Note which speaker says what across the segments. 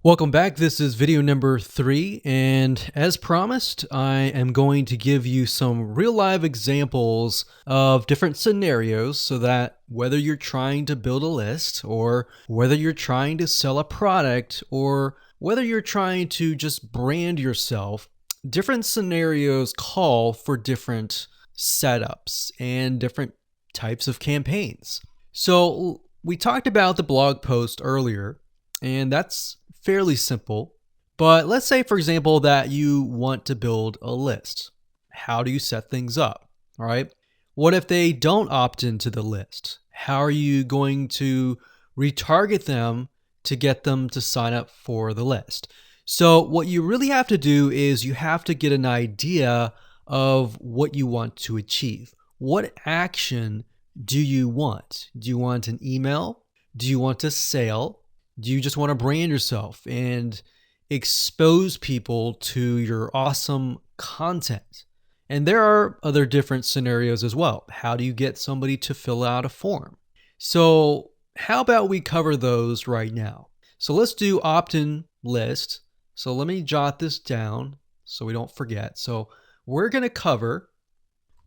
Speaker 1: Welcome back. This is video number 3, and as promised, I am going to give you some real live examples of different scenarios so that whether you're trying to build a list or whether you're trying to sell a product or whether you're trying to just brand yourself, different scenarios call for different setups and different types of campaigns. So we talked about the blog post earlier, and that's fairly simple. But let's say, for example, that you want to build a list. How do you set things up? All right. What if they don't opt into the list? How are you going to retarget them to get them to sign up for the list? So what you really have to do is you have to get an idea of what you want to achieve. What action do you want? Do you want an email? Do you want a sale? Do you just want to brand yourself and expose people to your awesome content? And there are other different scenarios as well. How do you get somebody to fill out a form? So how about we cover those right now? So let's do opt-in list. So let me jot this down so we don't forget. So we're going to cover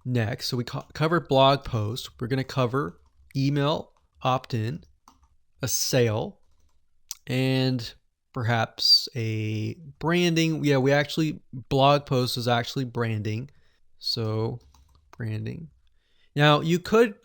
Speaker 1: next. So we covered blog post. We're going to cover email opt-in, a sale, and perhaps a branding. Yeah, blog post is actually branding. So branding. Now you could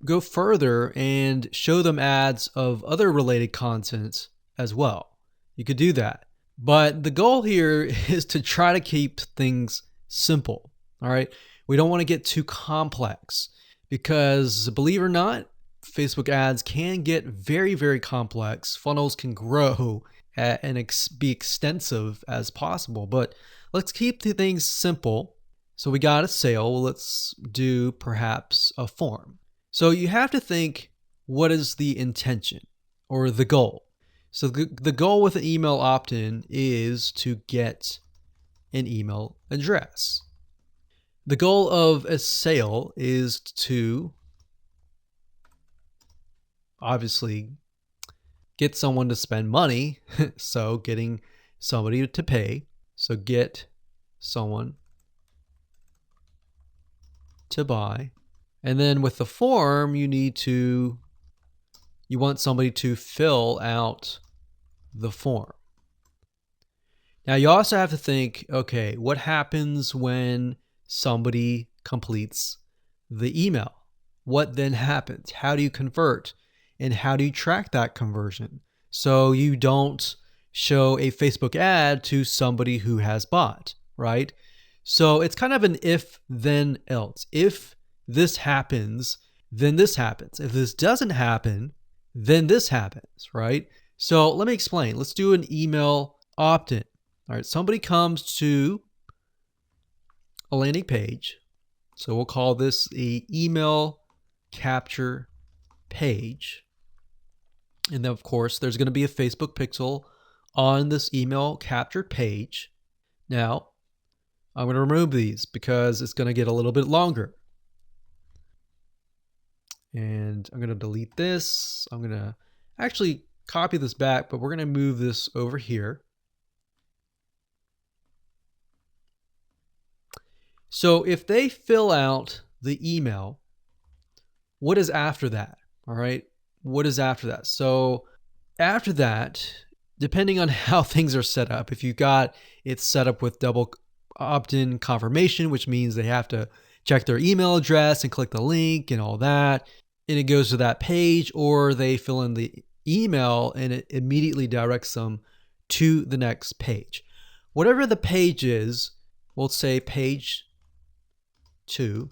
Speaker 1: go further and show them ads of other related content as well. You could do that. But the goal here is to try to keep things simple. All right. We don't want to get too complex because, believe it or not, Facebook ads can get very, very complex. Funnels can grow and be extensive as possible, but let's keep the things simple. So we got a sale. Well, let's do perhaps a form. So you have to think, what is the intention or the goal? So the goal with an email opt-in is to get an email address. The goal of a sale is to obviously get someone to spend money. So getting somebody to pay. So get someone to buy. And then with the form, you want somebody to fill out the form. Now you also have to think, okay, what happens when somebody completes the email? What then happens? How do you convert? And how do you track that conversion so you don't show a Facebook ad to somebody who has bought, right? So it's kind of an if, then, else. If this happens, then this happens. If this doesn't happen, then this happens, right? So let me explain. Let's do an email opt-in. All right, somebody comes to a landing page. So we'll call this an email capture page. And then, of course, there's going to be a Facebook pixel on this email captured page. Now, I'm going to remove these because it's going to get a little bit longer. And I'm going to delete this. I'm going to actually copy this back, but we're going to move this over here. So if they fill out the email, what is after that? All right. What is after that? So after that, depending on how things are set up, if you got it set up with double opt-in confirmation, which means they have to check their email address and click the link and all that, and it goes to that page, or they fill in the email and it immediately directs them to the next page. Whatever the page is, we'll say page 2.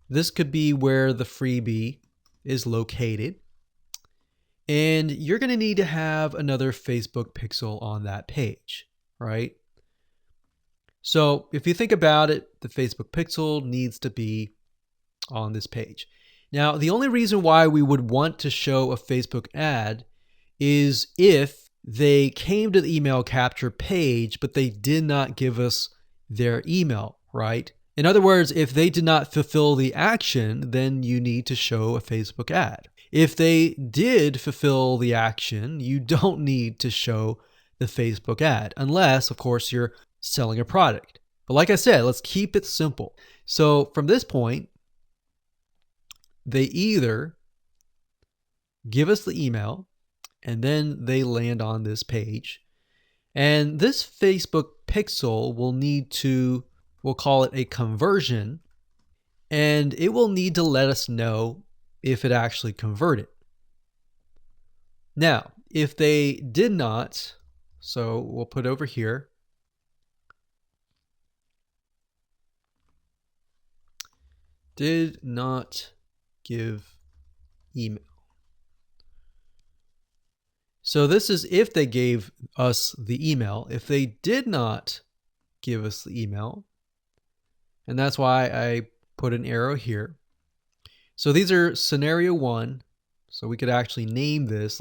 Speaker 1: This could be where the freebie is located. And you're going to need to have another Facebook pixel on that page, right? So if you think about it, the Facebook pixel needs to be on this page. Now, the only reason why we would want to show a Facebook ad is if they came to the email capture page, but they did not give us their email, right? In other words, if they did not fulfill the action, then you need to show a Facebook ad. If they did fulfill the action, you don't need to show the Facebook ad, unless, of course, you're selling a product. But like I said, let's keep it simple. So from this point, they either give us the email and then they land on this page. And this Facebook pixel will need to, we'll call it a conversion, and it will need to let us know if it actually converted. Now, if they did not, so we'll put over here, did not give email. So this is if they gave us the email. If they did not give us the email, and that's why I put an arrow here. So these are scenario 1. So we could actually name this.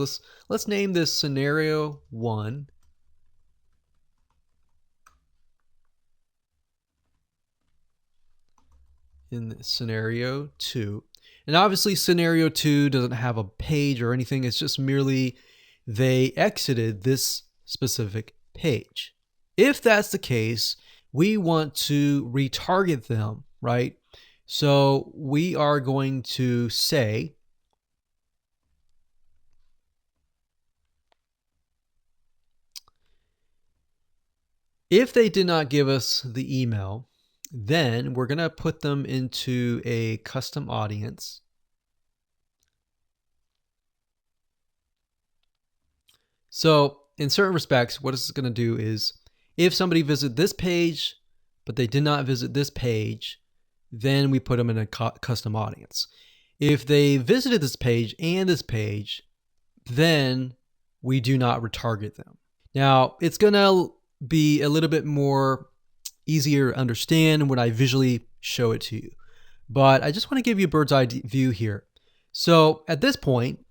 Speaker 1: Let's name this scenario 1. In scenario 2. And obviously scenario 2 doesn't have a page or anything. It's just merely they exited this specific page. If that's the case, we want to retarget them, right? So we are going to say if they did not give us the email, then we're going to put them into a custom audience. So in certain respects, what it's going to do is if somebody visited this page, but they did not visit this page, then we put them in a custom audience. If they visited this page and this page, then we do not retarget them. Now, it's going to be a little bit more easier to understand when I visually show it to you. But I just want to give you a bird's eye view here. So at this point,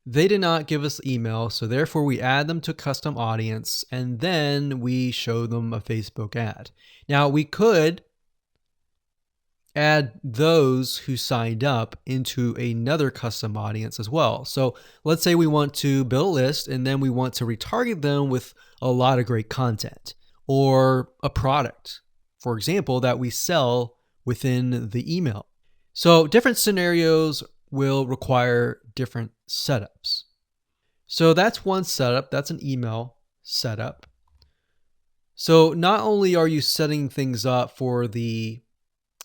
Speaker 1: they did not give us email, so therefore we add them to custom audience, and then we show them a Facebook ad. Now we could add those who signed up into another custom audience as well. So let's say we want to build a list and then we want to retarget them with a lot of great content or a product, for example, that we sell within the email. So different scenarios will require different setups. So that's one setup. That's an email setup. So not only are you setting things up for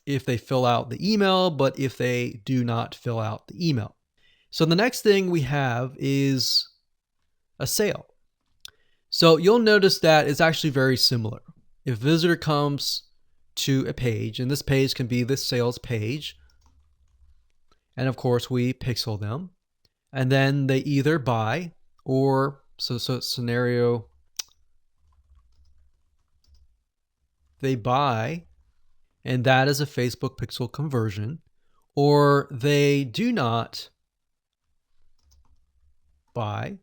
Speaker 1: if they fill out the email, but if they do not fill out the email. So the next thing we have is a sale. So you'll notice that it's actually very similar. If a visitor comes to a page, and this page can be the sales page, and of course we pixel them, and then they either buy or, so scenario, they buy, and that is a Facebook pixel conversion, or they do not buy,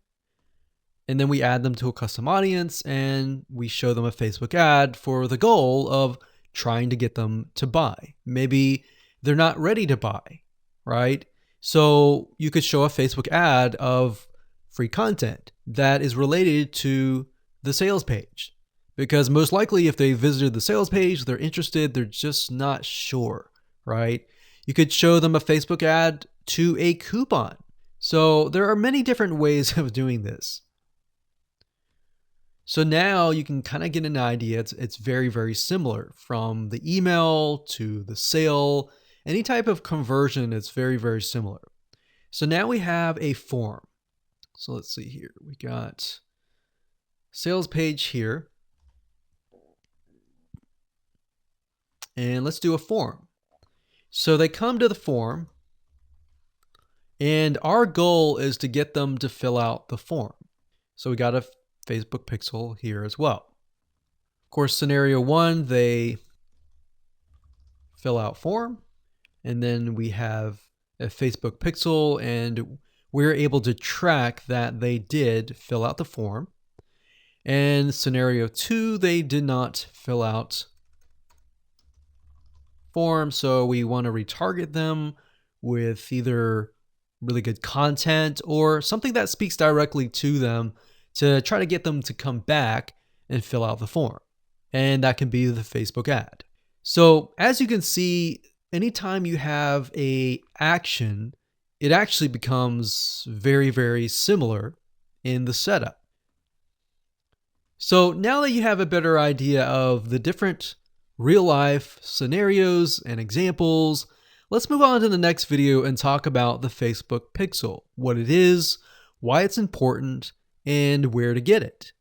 Speaker 1: and then we add them to a custom audience and we show them a Facebook ad for the goal of trying to get them to buy. Maybe they're not ready to buy, right? So you could show a Facebook ad of free content that is related to the sales page, because most likely if they visited the sales page, they're interested, they're just not sure, right? You could show them a Facebook ad to a coupon. So there are many different ways of doing this. So now you can kind of get an idea. It's very, very similar from the email to the sale. Any type of conversion, it's very, very similar. So now we have a form. So let's see here. We got sales page here. And let's do a form. So they come to the form, and our goal is to get them to fill out the form. So we got a Facebook pixel here as well. Of course, scenario 1, they fill out form, and then we have a Facebook pixel, and we're able to track that they did fill out the form. And scenario 2, they did not fill out form, so we want to retarget them with either really good content or something that speaks directly to them to try to get them to come back and fill out the form. And that can be the Facebook ad. So as you can see, anytime you have a action, it actually becomes very, very similar in the setup. So now that you have a better idea of the different real life scenarios and examples, let's move on to the next video and talk about the Facebook Pixel, what it is, why it's important, and where to get it.